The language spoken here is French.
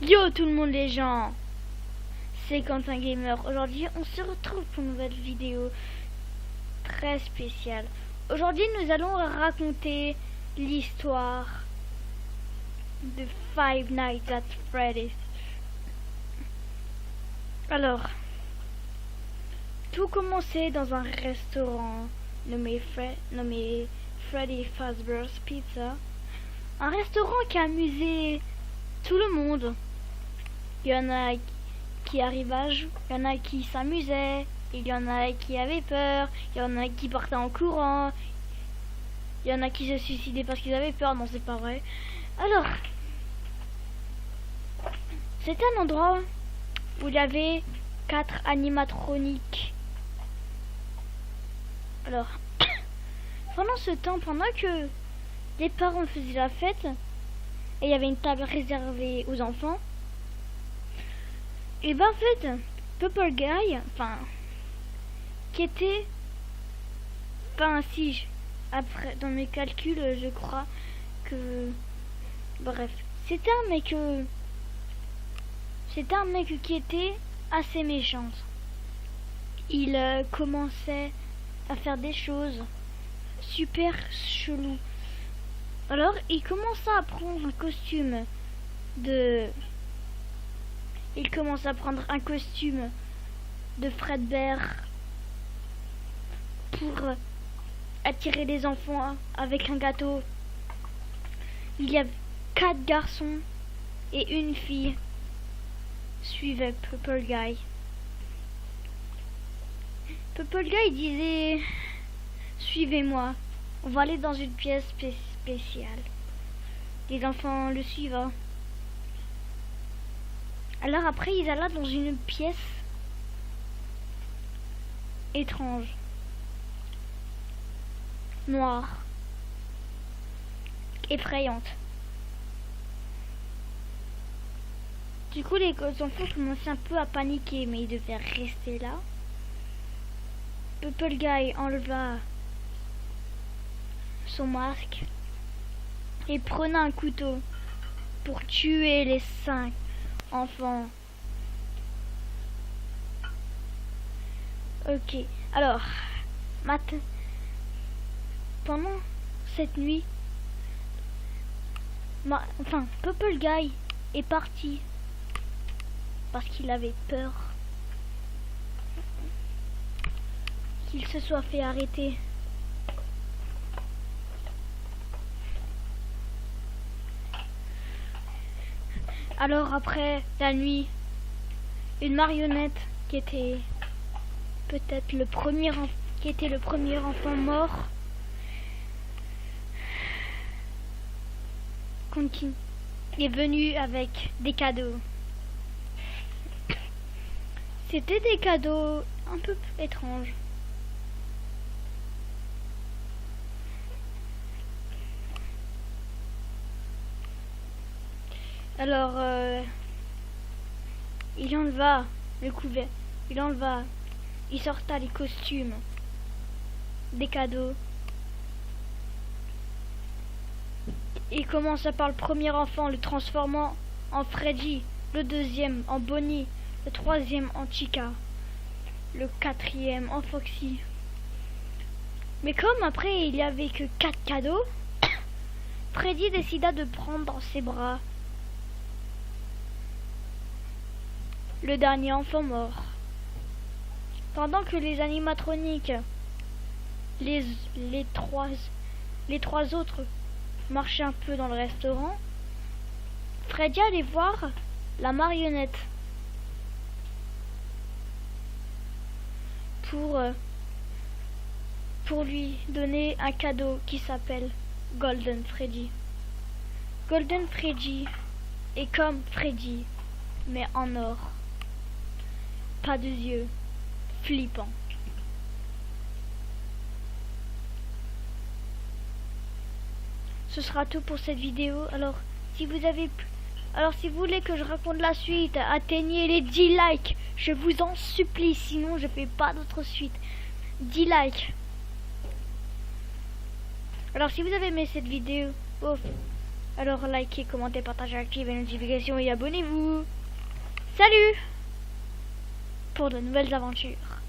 Yo tout le monde les gens, c'est Quentin Gamer. Aujourd'hui on se retrouve pour une nouvelle vidéo très spéciale. Aujourd'hui nous allons raconter l'histoire de Five Nights at Freddy's. Alors, tout commençait dans un restaurant nommé Freddy Fazbear's Pizza. Un restaurant qui amusait tout le monde. Il y en a qui arrivaient à jouer, il y en a qui s'amusaient, il y en a qui avaient peur, il y en a qui partaient en courant, il y en a qui se suicidaient parce qu'ils avaient peur. Non, c'est pas vrai. Alors, c'était un endroit où il y avait 4 animatroniques. Alors, pendant ce temps, pendant que les parents faisaient la fête, et il y avait une table réservée aux enfants, et ben en fait, Purple Guy, qui était, après dans mes calculs, je crois que, bref, c'était un mec qui était assez méchant. Il commençait à faire des choses super cheloues. Alors, il commença à prendre un costume de Fredbear pour attirer les enfants avec un gâteau. Il y avait 4 garçons et une fille suivaient Purple Guy. Purple Guy disait: suivez-moi, on va aller dans une pièce spéciale. Les enfants le suivent. Alors après, ils allaient dans une pièce étrange, noire, effrayante. Du coup, les enfants commençaient un peu à paniquer, mais ils devaient rester là. Purple Guy enleva son masque et prenait un couteau pour tuer les 5 enfants. Ok, alors, pendant cette nuit, Purple Guy est parti parce qu'il avait peur qu'il se soit fait arrêter. Alors après la nuit, une marionnette qui était peut-être le premier enfant mort est venu avec des cadeaux. C'était des cadeaux un peu étranges. Alors, il enleva le couvert, il sorta les costumes, des cadeaux. Il commença par le premier enfant, le transformant en Freddy, le deuxième en Bonnie, le troisième en Chica, le quatrième en Foxy. Mais comme après il y avait que 4 cadeaux, Freddy décida de prendre dans ses bras le dernier enfant mort. Pendant que les animatroniques, les trois autres marchaient un peu dans le restaurant, Freddy allait voir la marionnette pour lui donner un cadeau qui s'appelle Golden Freddy. Golden Freddy est comme Freddy, mais en or. Pas de yeux, flippant. Ce sera tout pour cette vidéo. Alors, si vous voulez que je raconte la suite, atteignez les 10 likes. Je vous en supplie, sinon je fais pas d'autre suite. 10 likes. Alors, si vous avez aimé cette vidéo, Alors likez, commentez, partagez, activez les notifications et abonnez-vous. Salut pour de nouvelles aventures.